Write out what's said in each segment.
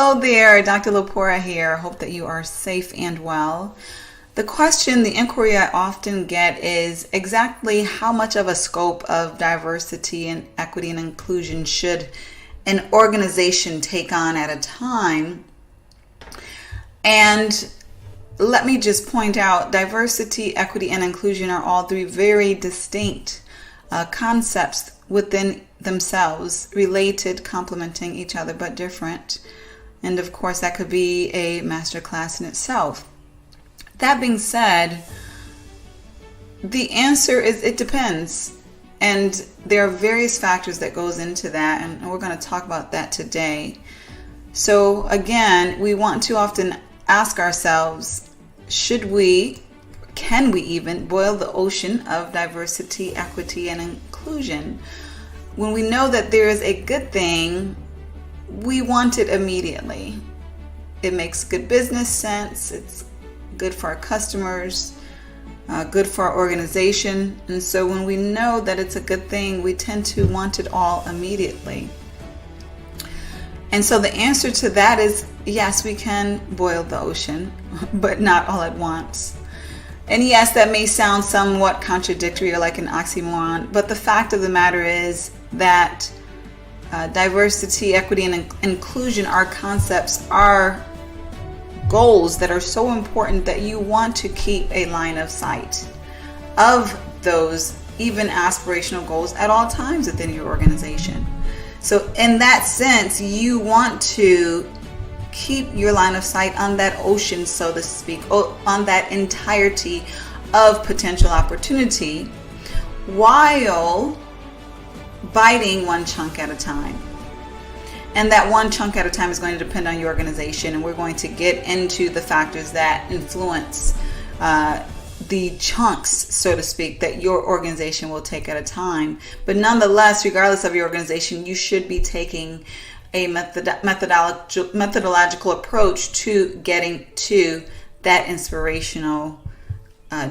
Hello there, Dr. Lepora here. Hope that you are safe and well. The question, the inquiry I often get is exactly how much of a scope of diversity and equity and inclusion should an organization take on at a time? And let me just point out, diversity, equity, and inclusion are all three very distinct concepts within themselves, related, complementing each other, but different. And of course, that could be a masterclass in itself. That being said, the answer is it depends. And there are various factors that goes into that, and we're going to talk about that today. So again, we want to often ask ourselves, can we even boil the ocean of diversity, equity, and inclusion? When we know that there is a good thing, we want it immediately. It makes good business sense. It's good for our customers, good for our organization. And so when we know that it's a good thing, we tend to want it all immediately. And so the answer to that is yes, we can boil the ocean, but not all at once. And yes, that may sound somewhat contradictory or like an oxymoron, but the fact of the matter is that diversity, equity, and inclusion are concepts, are goals that are so important that you want to keep a line of sight of those even aspirational goals at all times within your organization. So in that sense, you want to keep your line of sight on that ocean, so to speak, on that entirety of potential opportunity, while biting one chunk at a time. And that one chunk at a time is going to depend on your organization, and we're going to get into the factors that influence the chunks, so to speak, that your organization will take at a time. But nonetheless, regardless of your organization, you should be taking a methodological approach to getting to that inspirational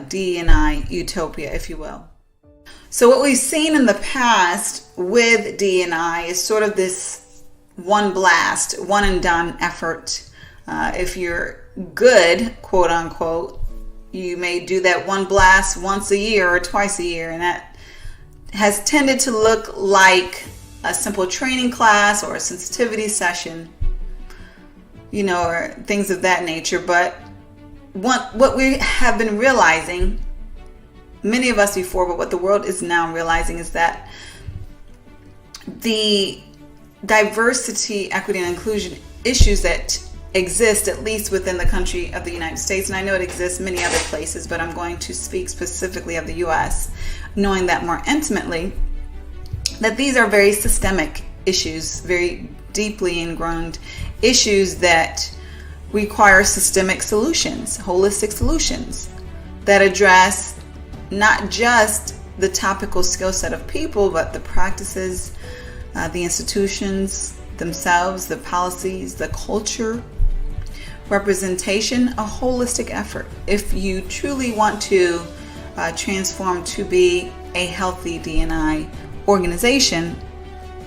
D&I utopia, if you will. So what we've seen in the past with D&I is sort of this one blast, one and done effort. If you're good, quote unquote, you may do that one blast once a year or twice a year, and that has tended to look like a simple training class or a sensitivity session, or things of that nature. But what we have been realizing, many of us before, but what the world is now realizing, is that the diversity, equity, and inclusion issues that exist, at least within the country of the United States, and I know it exists many other places, but I'm going to speak specifically of the U.S., knowing that more intimately, that these are very systemic issues, very deeply ingrained issues that require systemic solutions, holistic solutions that address not just the topical skill set of people, but the practices, the institutions themselves, the policies, the culture, representation, a holistic effort. If you truly want to transform to be a healthy D&I organization,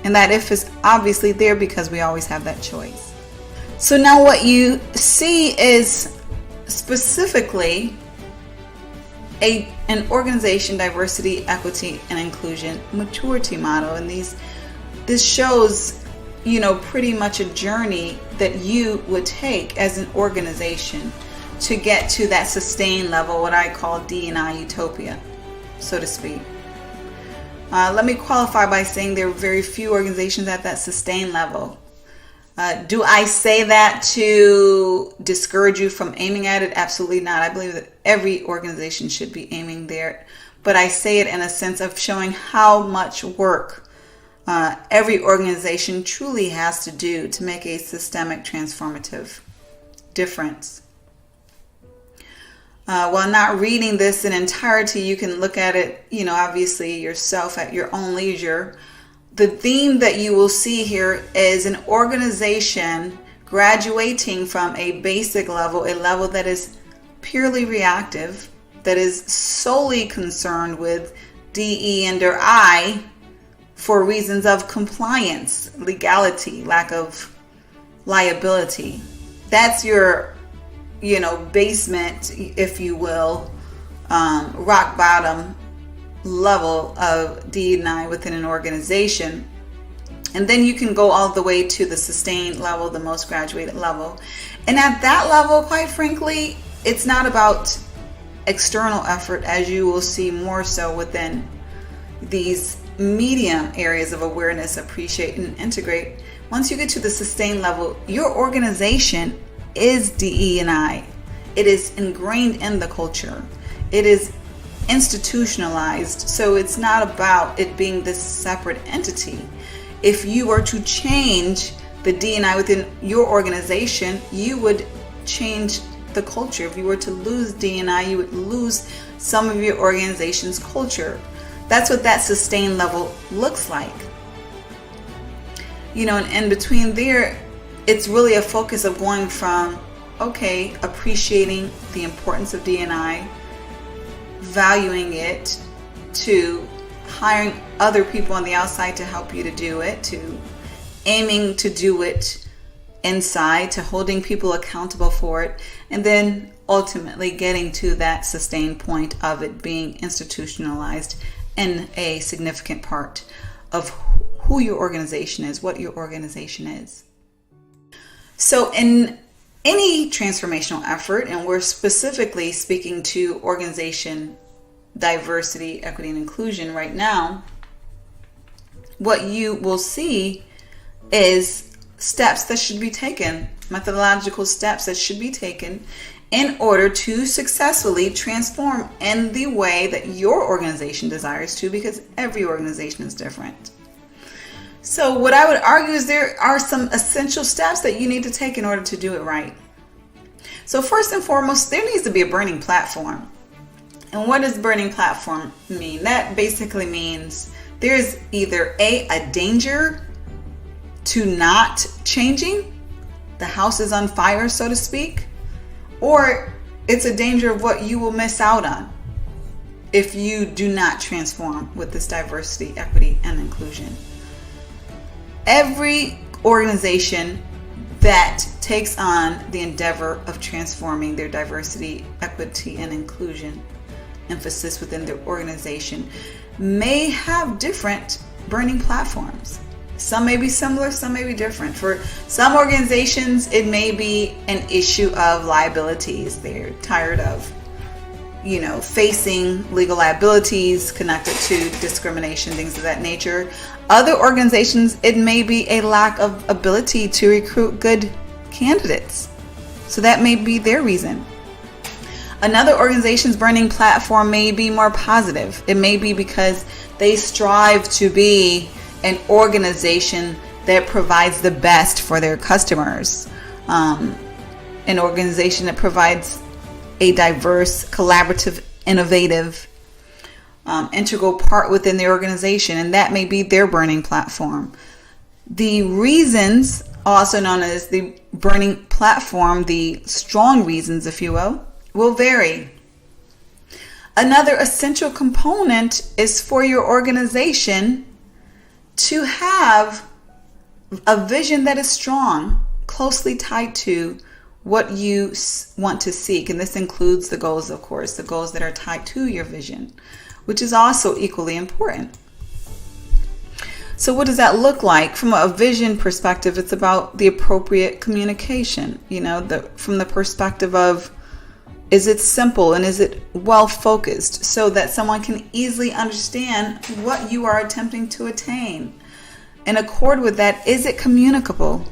and that if is obviously there because we always have that choice. So now what you see is specifically an organization diversity, equity, and inclusion maturity model, and this shows pretty much a journey that you would take as an organization to get to that sustained level, what I call D&I utopia, so to speak. Let me qualify by saying there are very few organizations at that sustained level. Do I say that to discourage you from aiming at it? Absolutely not. I believe that every organization should be aiming there. But I say it in a sense of showing how much work every organization truly has to do to make a systemic transformative difference. While not reading this in entirety, you can look at it, obviously yourself at your own leisure. The theme that you will see here is an organization graduating from a basic level, a level that is purely reactive, that is solely concerned with DE and or I for reasons of compliance, legality, lack of liability. That's your, basement, if you will, rock bottom level of D&I within an organization. And then you can go all the way to the sustained level, the most graduated level. And at that level, quite frankly, it's not about external effort, as you will see more so within these medium areas of awareness, appreciate, and integrate. Once you get to the sustained level, your organization is DE&I. It is ingrained in the culture. It is institutionalized. So it's not about it being this separate entity. If you were to change the D&I within your organization, you would change the culture. If you were to lose D&I, you would lose some of your organization's culture. That's what that sustained level looks like. And in between there, it's really a focus of going from, appreciating the importance of D&I, valuing it, to hiring other people on the outside to help you to do it, to aiming to do it inside, to holding people accountable for it, and then ultimately getting to that sustained point of it being institutionalized and a significant part of who your organization is, what your organization is. So in any transformational effort, and we're specifically speaking to organization diversity, equity, and inclusion right now, what you will see is steps that should be taken, methodological steps that should be taken in order to successfully transform in the way that your organization desires to, because every organization is different. So what I would argue is there are some essential steps that you need to take in order to do it right. So first and foremost, there needs to be a burning platform. And what does burning platform mean? That basically means there's either a danger to not changing, the house is on fire, so to speak, or it's a danger of what you will miss out on if you do not transform with this diversity, equity, and inclusion. Every organization that takes on the endeavor of transforming their diversity, equity, and inclusion emphasis within their organization may have different burning platforms. Some may be similar, some may be different. For some organizations, it may be an issue of liabilities. They're tired of, facing legal liabilities connected to discrimination, things of that nature. Other organizations, it may be a lack of ability to recruit good candidates. So that may be their reason. Another organization's burning platform may be more positive. It may be because they strive to be an organization that provides the best for their customers. An organization that provides a diverse, collaborative, innovative, integral part within the organization, and that may be their burning platform. The reasons, also known as the burning platform, the strong reasons, if you will vary. Another essential component is for your organization to have a vision that is strong, closely tied to what you want to seek. And this includes the goals, of course, the goals that are tied to your vision, which is also equally important. So what does that look like? From a vision perspective, it's about the appropriate communication, from the perspective of, is it simple and is it well focused so that someone can easily understand what you are attempting to attain? In accord with that, is it communicable?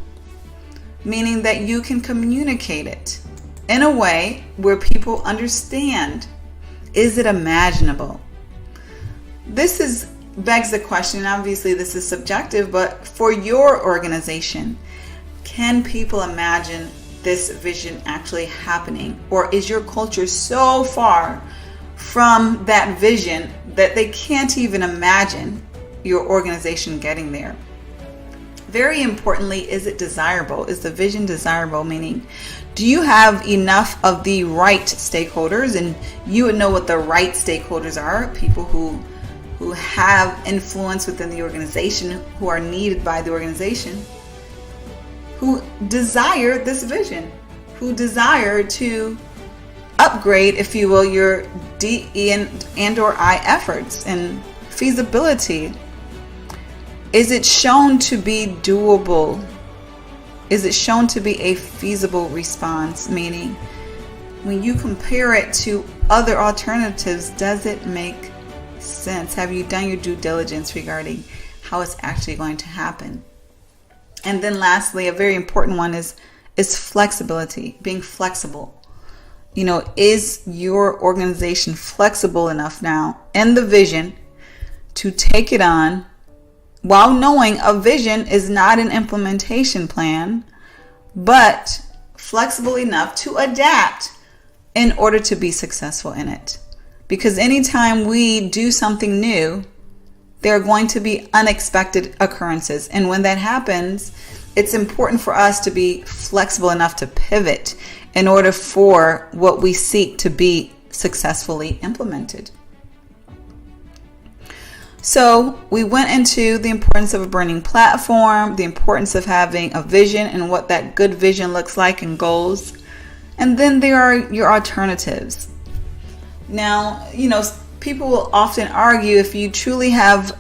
Meaning that you can communicate it in a way where people understand. Is it imaginable? This begs the question, obviously this is subjective, but for your organization, can people imagine this vision actually happening? Or is your culture so far from that vision that they can't even imagine your organization getting there? Very importantly, is it desirable? Is the vision desirable? Meaning, do you have enough of the right stakeholders? And you would know what the right stakeholders are, people who have influence within the organization, who are needed by the organization, who desire this vision, who desire to upgrade, if you will, your DE and or I efforts and feasibility. Is it shown to be doable? Is it shown to be a feasible response? Meaning, when you compare it to other alternatives, does it make sense? Have you done your due diligence regarding how it's actually going to happen? And then lastly, a very important one is flexibility, being flexible. Is your organization flexible enough now in the vision to take it on, while knowing a vision is not an implementation plan, but flexible enough to adapt in order to be successful in it? Because anytime we do something new, there are going to be unexpected occurrences. And when that happens, it's important for us to be flexible enough to pivot in order for what we seek to be successfully implemented. So we went into the importance of a burning platform, the importance of having a vision and what that good vision looks like and goals. And then there are your alternatives. Now, people will often argue if you truly have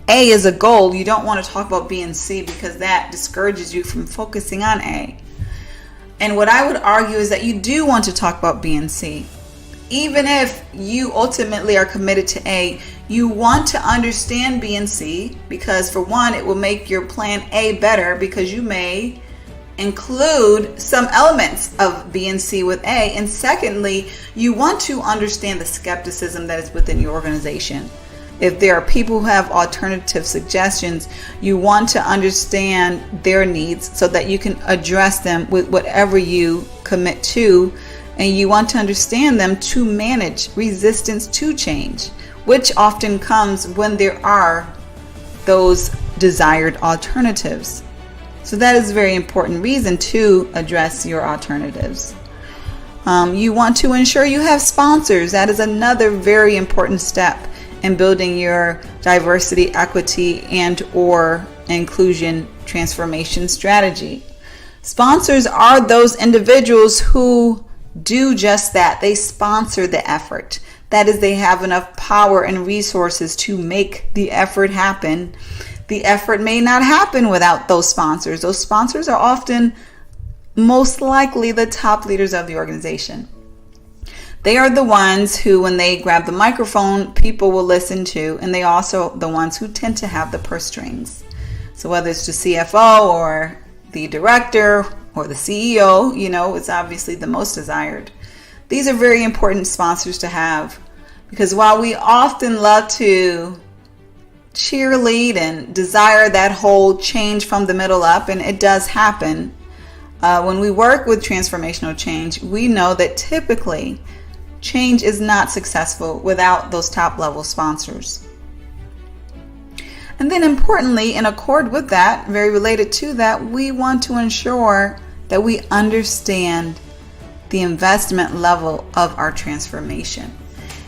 A as a goal, you don't want to talk about B and C because that discourages you from focusing on A. And what I would argue is that you do want to talk about B and C. Even if you ultimately are committed to A, you want to understand B and C because, for one, it will make your plan A better because you may include some elements of B and C with A. And secondly, you want to understand the skepticism that is within your organization. If there are people who have alternative suggestions, you want to understand their needs so that you can address them with whatever you commit to. And you want to understand them to manage resistance to change, which often comes when there are those desired alternatives. So that is a very important reason to address your alternatives. You want to ensure you have sponsors. That is another very important step in building your diversity, equity, and or inclusion transformation strategy. Sponsors are those individuals who do just that. They sponsor the effort. That is, they have enough power and resources to make the effort happen. The effort may not happen without those sponsors. Those sponsors are often most likely the top leaders of the organization. They are the ones who, when they grab the microphone, people will listen to, and they also the ones who tend to have the purse strings. So whether it's the CFO or the director or the CEO, it's obviously the most desired. These are very important sponsors to have, because while we often love to cheerlead and desire that whole change from the middle up, and it does happen, when we work with transformational change, we know that typically change is not successful without those top level sponsors. And then importantly, in accord with that, very related to that, we want to ensure that we understand the investment level of our transformation.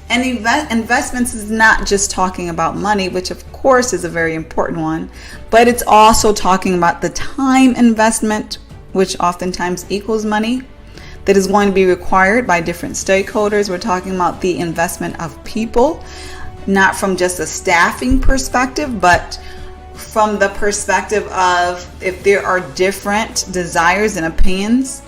And investments is not just talking about money, which of course is a very important one, but it's also talking about the time investment, which oftentimes equals money, that is going to be required by different stakeholders. We're talking about the investment of people, not from just a staffing perspective, but from the perspective of if there are different desires and opinions,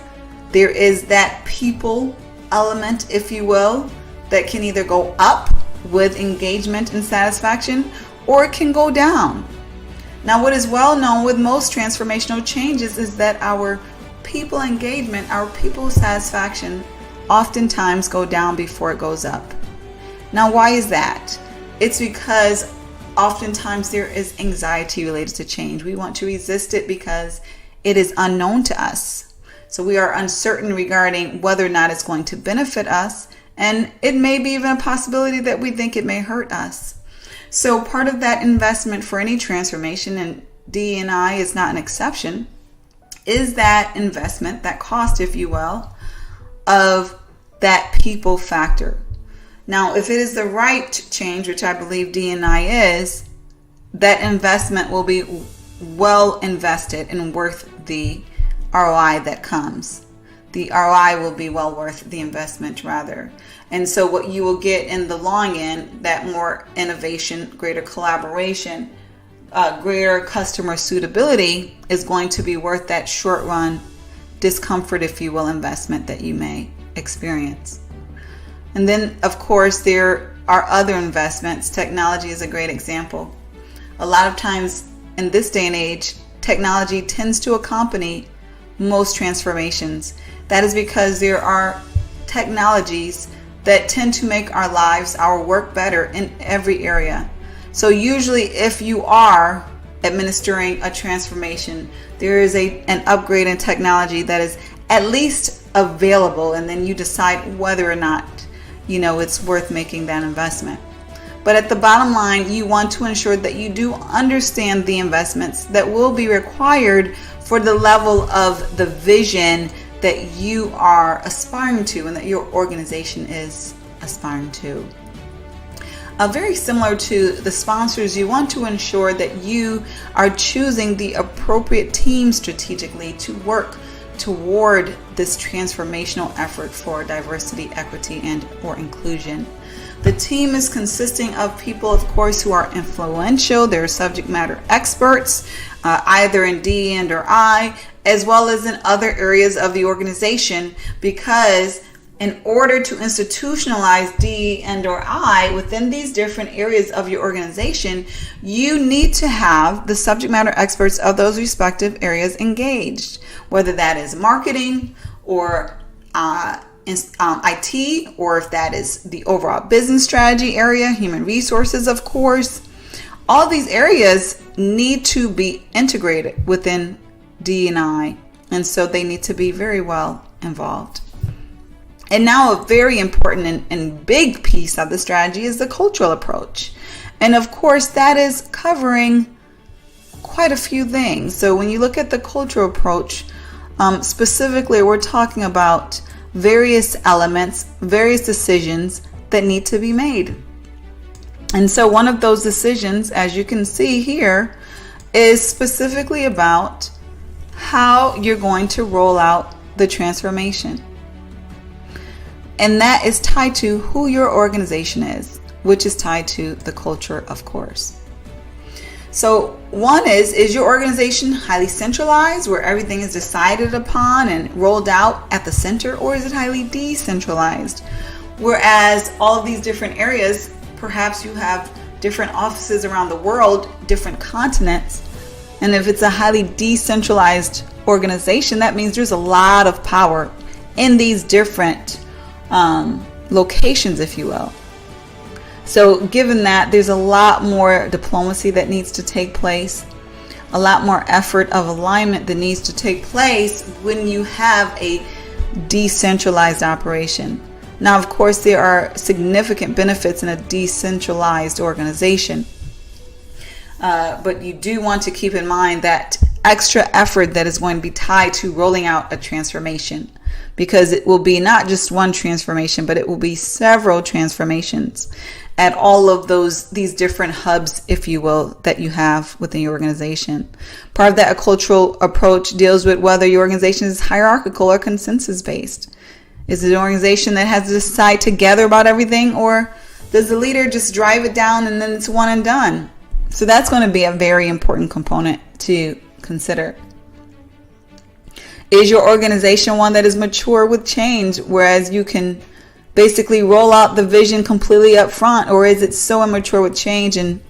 there is that people element, if you will, that can either go up with engagement and satisfaction, or it can go down. Now, what is well known with most transformational changes is that our people engagement, our people satisfaction oftentimes go down before it goes up. Now, why is that? It's because oftentimes there is anxiety related to change. We want to resist it because it is unknown to us. So we are uncertain regarding whether or not it's going to benefit us, and it may be even a possibility that we think it may hurt us. So part of that investment for any transformation, and D&I is not an exception, is that investment, that cost, if you will, of that people factor. Now, if it is the right change, which I believe D&I is, that investment will be well invested and worth the ROI that comes. The ROI will be well worth the investment, rather. And so what you will get in the long end, that more innovation, greater collaboration, greater customer suitability is going to be worth that short run discomfort, if you will, investment that you may experience. And then, of course, there are other investments. Technology is a great example. A lot of times in this day and age, technology tends to accompany most transformations. That is because there are technologies that tend to make our lives, our work better in every area. So usually if you are administering a transformation, there is an upgrade in technology that is at least available, and then you decide whether or not it's worth making that investment. But at the bottom line, you want to ensure that you do understand the investments that will be required for the level of the vision that you are aspiring to and that your organization is aspiring to. Very similar to the sponsors, you want to ensure that you are choosing the appropriate team strategically to work toward this transformational effort for diversity, equity, and or inclusion. The team is consisting of people, of course, who are influential. They're subject matter experts, either in D and or I, as well as in other areas of the organization, because in order to institutionalize D and or I within these different areas of your organization, you need to have the subject matter experts of those respective areas engaged, whether that is marketing or IT, or if that is the overall business strategy area, human resources, of course. All these areas need to be integrated within D&I, and so they need to be very well involved. And now a very important and big piece of the strategy is the cultural approach. And of course, that is covering quite a few things. So when you look at the cultural approach, specifically, we're talking about various elements, various decisions that need to be made. And so one of those decisions, as you can see here, is specifically about how you're going to roll out the transformation. And that is tied to who your organization is, which is tied to the culture, of course. So one is your organization highly centralized, where everything is decided upon and rolled out at the center, or is it highly decentralized? Whereas all of these different areas, perhaps you have different offices around the world, different continents. And if it's a highly decentralized organization, that means there's a lot of power in these different locations, if you will. So given that, there's a lot more diplomacy that needs to take place, a lot more effort of alignment that needs to take place when you have a decentralized operation. Now, of course, there are significant benefits in a decentralized organization, but you do want to keep in mind that extra effort that is going to be tied to rolling out a transformation, because it will be not just one transformation, but it will be several transformations at all of these different hubs, if you will, that you have within your organization. Part of that cultural approach deals with whether your organization is hierarchical or consensus based. Is it an organization that has to decide together about everything, or does the leader just drive it down and then it's one and done? So that's going to be a very important component to consider. Is your organization one that is mature with change, whereas you can basically roll out the vision completely up front, or is it so immature with change and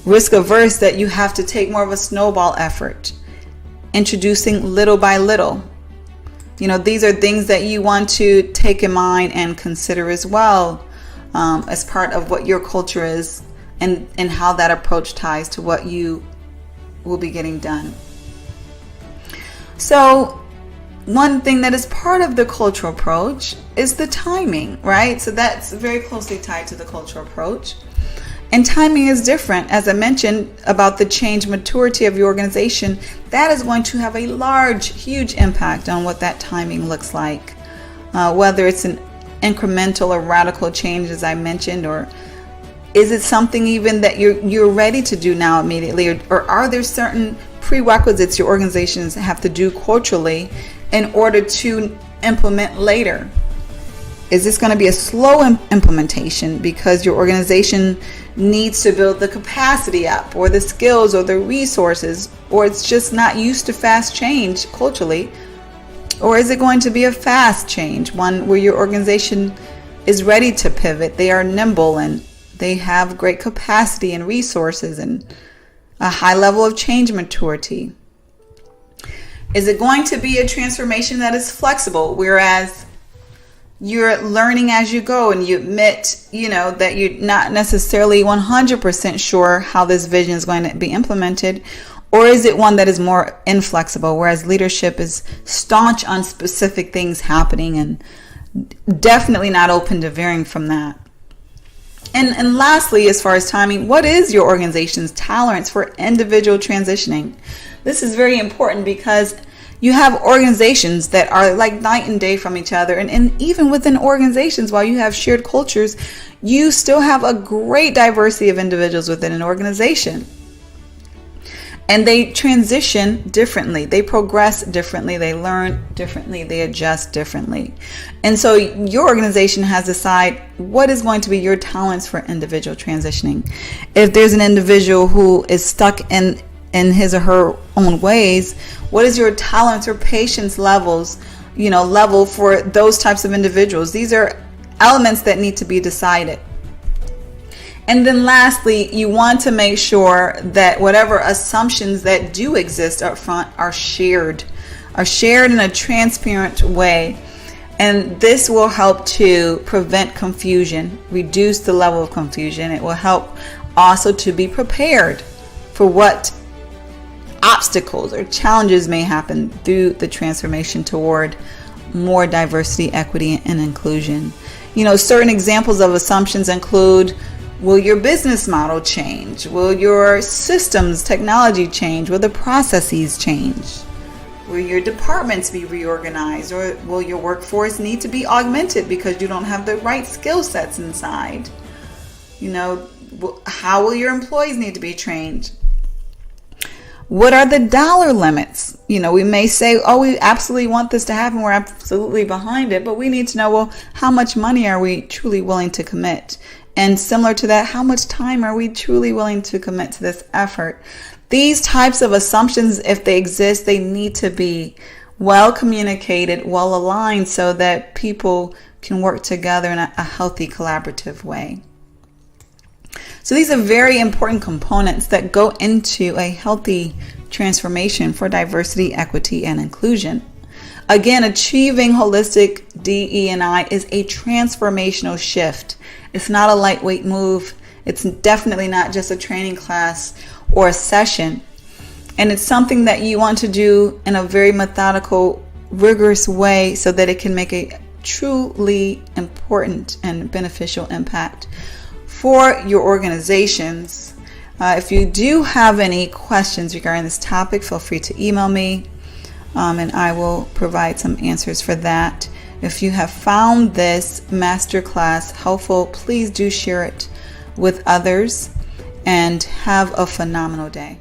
risk averse that you have to take more of a snowball effort, introducing little by little? These are things that you want to take in mind and consider as well, as part of what your culture is and how that approach ties to what you will be getting done. So one thing that is part of the cultural approach is the timing, right? So that's very closely tied to the cultural approach. And timing is different. As I mentioned about the change maturity of your organization, that is going to have a huge impact on what that timing looks like. Whether it's an incremental or radical change, as I mentioned, or is it something even that you're ready to do now immediately, or are there certain prerequisites your organizations have to do culturally in order to implement later? Is this going to be a slow implementation because your organization needs to build the capacity up, or the skills, or the resources, or it's just not used to fast change culturally? Or is it going to be a fast change, one where your organization is ready to pivot, they are nimble, and they have great capacity and resources and a high level of change maturity? Is it going to be a transformation that is flexible, whereas you're learning as you go and you admit, that you're not necessarily 100% sure how this vision is going to be implemented? Or is it one that is more inflexible, whereas leadership is staunch on specific things happening and definitely not open to varying from that? And lastly, as far as timing, what is your organization's tolerance for individual transitioning? This is very important because you have organizations that are like night and day from each other. And even within organizations, while you have shared cultures, you still have a great diversity of individuals within an organization. And they transition differently. They progress differently. They learn differently. They adjust differently. And so your organization has to decide what is going to be your tolerance for individual transitioning. If there's an individual who is stuck in his or her own ways, what is your tolerance or patience level for those types of individuals? These are elements that need to be decided. And then lastly, you want to make sure that whatever assumptions that do exist up front are shared in a transparent way. And this will help to prevent confusion, reduce the level of confusion. It will help also to be prepared for what obstacles or challenges may happen through the transformation toward more diversity, equity, and inclusion. Certain examples of assumptions include: will your business model change? Will your systems, technology change? Will the processes change? Will your departments be reorganized? Or will your workforce need to be augmented because you don't have the right skill sets inside? How will your employees need to be trained? What are the dollar limits? We may say, oh, we absolutely want this to happen. We're absolutely behind it. But we need to know, well, how much money are we truly willing to commit? And similar to that, how much time are we truly willing to commit to this effort? These types of assumptions, if they exist, they need to be well communicated, well aligned, so that people can work together in a healthy, collaborative way. So these are very important components that go into a healthy transformation for diversity, equity, and inclusion. Again, achieving holistic DE&I is a transformational shift. It's not a lightweight move. It's definitely not just a training class or a session. And it's something that you want to do in a very methodical, rigorous way so that it can make a truly important and beneficial impact for your organizations. If you do have any questions regarding this topic, feel free to email me, and I will provide some answers for that. If you have found this masterclass helpful, please do share it with others, and have a phenomenal day.